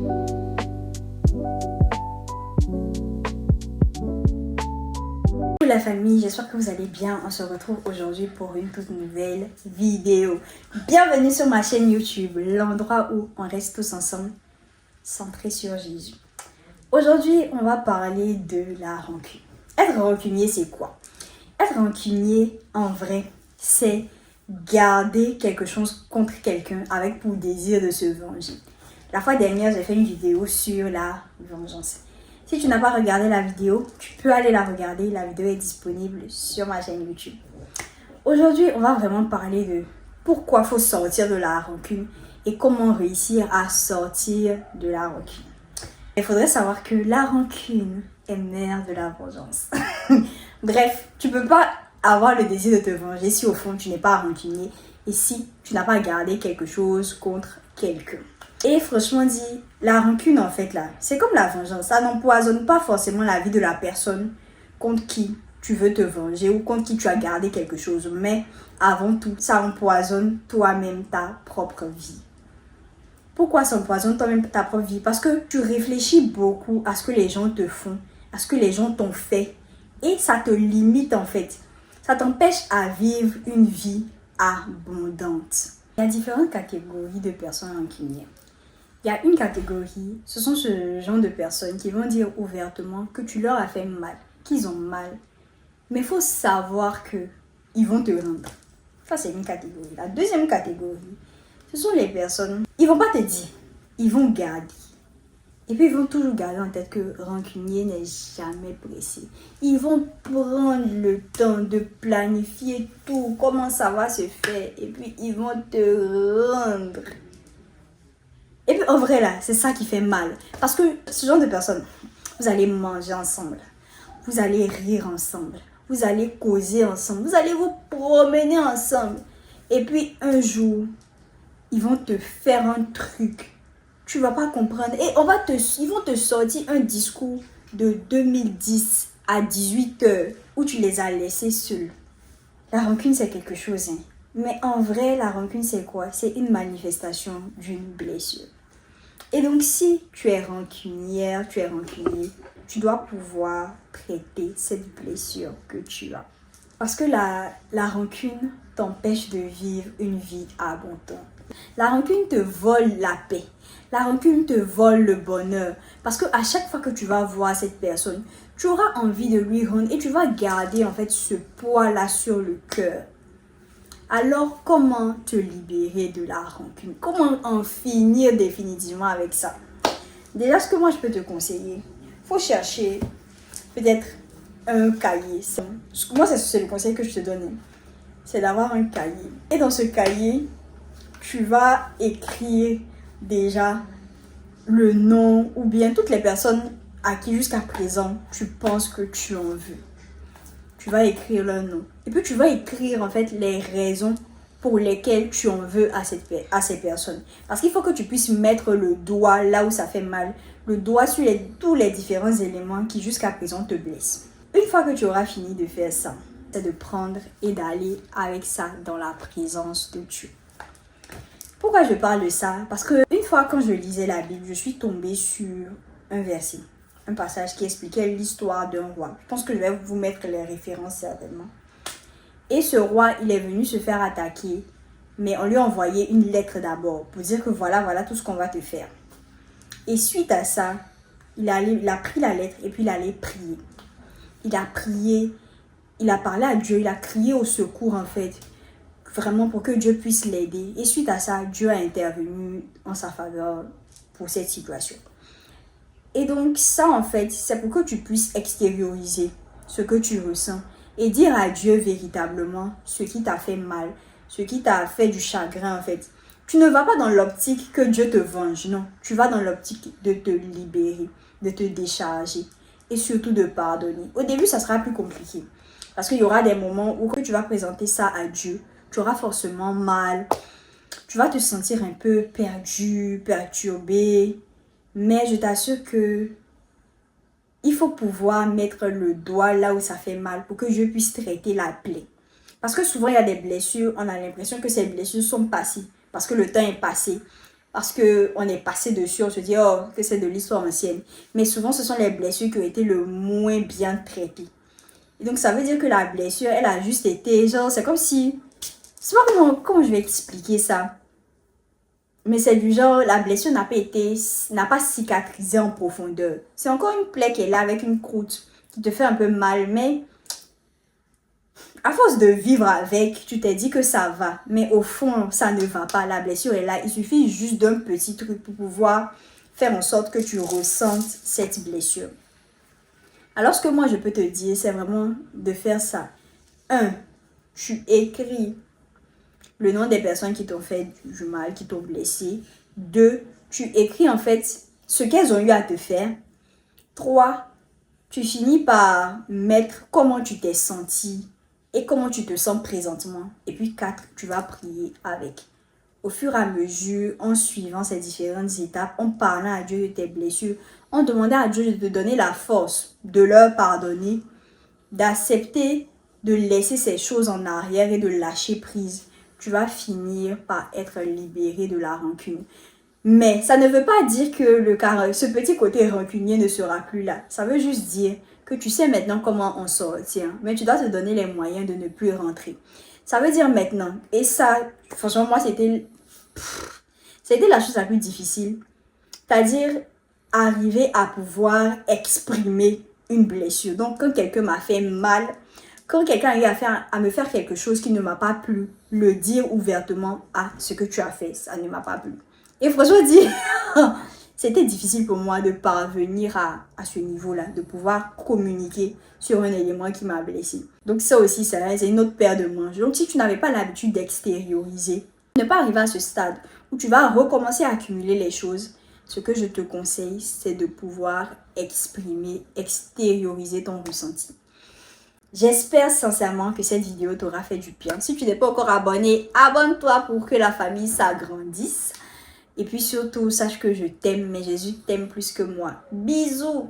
Bonjour la famille, j'espère que vous allez bien. On se retrouve aujourd'hui pour une toute nouvelle vidéo. Bienvenue sur ma chaîne YouTube, l'endroit où on reste tous ensemble, centrés sur Jésus. Aujourd'hui, on va parler de la rancune. Être rancunier, c'est quoi? Être rancunier, en vrai, c'est garder quelque chose contre quelqu'un avec pour désir de se venger. La fois dernière, j'ai fait une vidéo sur la vengeance. Si tu n'as pas regardé la vidéo, tu peux aller la regarder. La vidéo est disponible sur ma chaîne YouTube. Aujourd'hui, on va vraiment parler de pourquoi il faut sortir de la rancune et comment réussir à sortir de la rancune. Il faudrait savoir que la rancune est mère de la vengeance. Bref, tu ne peux pas avoir le désir de te venger si au fond tu n'es pas rancunier et si tu n'as pas gardé quelque chose contre quelqu'un. Et franchement dit, la rancune en fait là, c'est comme la vengeance. Ça n'empoisonne pas forcément la vie de la personne contre qui tu veux te venger ou contre qui tu as gardé quelque chose. Mais avant tout, ça empoisonne toi-même ta propre vie. Pourquoi ça empoisonne toi-même ta propre vie? Parce que tu réfléchis beaucoup à ce que les gens te font, à ce que les gens t'ont fait. Et ça te limite en fait. Ça t'empêche à vivre une vie abondante. Il y a différentes catégories de personnes rancunières. Il y a une catégorie, ce sont ce genre de personnes qui vont dire ouvertement que tu leur as fait mal, qu'ils ont mal. Mais il faut savoir qu'ils vont te rendre. Ça, c'est une catégorie. La deuxième catégorie, ce sont les personnes, ils ne vont pas te dire, ils vont garder. Et puis, ils vont toujours garder en tête que rancunier n'est jamais pressé. Ils vont prendre le temps de planifier tout, comment ça va se faire. Et puis, ils vont te rendre. Et puis en vrai là, c'est ça qui fait mal. Parce que ce genre de personnes, vous allez manger ensemble, vous allez rire ensemble, vous allez causer ensemble, vous allez vous promener ensemble. Et puis un jour, ils vont te faire un truc, tu vas pas comprendre. Et ils vont te sortir un discours de 2010 à 18 heures où tu les as laissés seuls. La rancune c'est quelque chose, hein. Mais en vrai, la rancune, c'est quoi? C'est une manifestation d'une blessure. Et donc, si tu es rancunière, tu es rancunier, tu dois pouvoir traiter cette blessure que tu as. Parce que la rancune t'empêche de vivre une vie abondante. La rancune te vole la paix. La rancune te vole le bonheur. Parce qu'à chaque fois que tu vas voir cette personne, tu auras envie de lui rendre et tu vas garder en fait ce poids-là sur le cœur. Alors, comment te libérer de la rancune? Comment en finir définitivement avec ça? Déjà, ce que moi je peux te conseiller, il faut chercher peut-être un cahier. Moi, c'est le conseil que je te donne. C'est d'avoir un cahier. Et dans ce cahier, tu vas écrire déjà le nom ou bien toutes les personnes à qui jusqu'à présent tu penses que tu en veux. Tu vas écrire leur nom. Et puis tu vas écrire en fait les raisons pour lesquelles tu en veux à ces personnes. Parce qu'il faut que tu puisses mettre le doigt là où ça fait mal. Le doigt sur tous les différents éléments qui jusqu'à présent te blessent. Une fois que tu auras fini de faire ça, c'est de prendre et d'aller avec ça dans la présence de Dieu. Pourquoi je parle de ça? Parce que une fois quand je lisais la Bible, je suis tombée sur un verset. Un passage qui expliquait l'histoire d'un roi. Je pense que je vais vous mettre les références certainement. Et ce roi, il est venu se faire attaquer, mais on lui a envoyé une lettre d'abord pour dire que voilà tout ce qu'on va te faire. Et suite à ça, il a pris la lettre et puis il allait prier. Il a prié, il a parlé à Dieu, il a crié au secours en fait, vraiment pour que Dieu puisse l'aider. Et suite à ça, Dieu a intervenu en sa faveur pour cette situation. Et donc ça en fait, c'est pour que tu puisses extérioriser ce que tu ressens et dire à Dieu véritablement ce qui t'a fait mal, ce qui t'a fait du chagrin en fait. Tu ne vas pas dans l'optique que Dieu te venge, non. Tu vas dans l'optique de te libérer, de te décharger et surtout de pardonner. Au début, ça sera plus compliqué parce qu'il y aura des moments où tu vas présenter ça à Dieu. Tu auras forcément mal, tu vas te sentir un peu perdu, perturbé. Mais je t'assure que il faut pouvoir mettre le doigt là où ça fait mal pour que Dieu puisse traiter la plaie. Parce que souvent, il y a des blessures, on a l'impression que ces blessures sont passées parce que le temps est passé. parce qu'on est passé dessus, on se dit oh, que c'est de l'histoire ancienne. Mais souvent, ce sont les blessures qui ont été le moins bien traitées. Et donc, ça veut dire que la blessure, elle a juste été, genre, c'est comme si... Je sais pas comment je vais expliquer ça. Mais c'est du genre, la blessure n'a pas cicatrisé en profondeur. C'est encore une plaie qui est là avec une croûte qui te fait un peu mal, mais à force de vivre avec, tu t'es dit que ça va. Mais au fond, ça ne va pas. La blessure est là. Il suffit juste d'un petit truc pour pouvoir faire en sorte que tu ressentes cette blessure. Alors, ce que moi, je peux te dire, c'est vraiment de faire ça. 1. Tu écris le nom des personnes qui t'ont fait du mal, qui t'ont blessé. 2. Tu écris en fait ce qu'elles ont eu à te faire. 3. Tu finis par mettre comment tu t'es senti et comment tu te sens présentement. Et puis 4. Tu vas prier avec. Au fur et à mesure, en suivant ces différentes étapes, en parlant à Dieu de tes blessures, en demandant à Dieu de te donner la force de leur pardonner, d'accepter de laisser ces choses en arrière et de lâcher prise, tu vas finir par être libéré de la rancune. Mais ça ne veut pas dire que ce petit côté rancunier ne sera plus là. Ça veut juste dire que tu sais maintenant comment en sortir, mais tu dois te donner les moyens de ne plus rentrer. Ça veut dire maintenant, et ça, franchement, moi, c'était la chose la plus difficile. C'est-à-dire arriver à pouvoir exprimer une blessure. Donc, quand quelqu'un m'a fait mal, quand quelqu'un arrive à me faire quelque chose qui ne m'a pas plu, le dire ouvertement, ah, ce que tu as fait, ça ne m'a pas plu. Et franchement dit, c'était difficile pour moi de parvenir à ce niveau-là, de pouvoir communiquer sur un élément qui m'a blessé. Donc ça aussi, c'est une autre paire de manches. Donc si tu n'avais pas l'habitude d'extérioriser, ne pas arriver à ce stade où tu vas recommencer à accumuler les choses, ce que je te conseille, c'est de pouvoir exprimer, extérioriser ton ressenti. J'espère sincèrement que cette vidéo t'aura fait du bien. Si tu n'es pas encore abonné, abonne-toi pour que la famille s'agrandisse. Et puis surtout, sache que je t'aime, mais Jésus t'aime plus que moi. Bisous!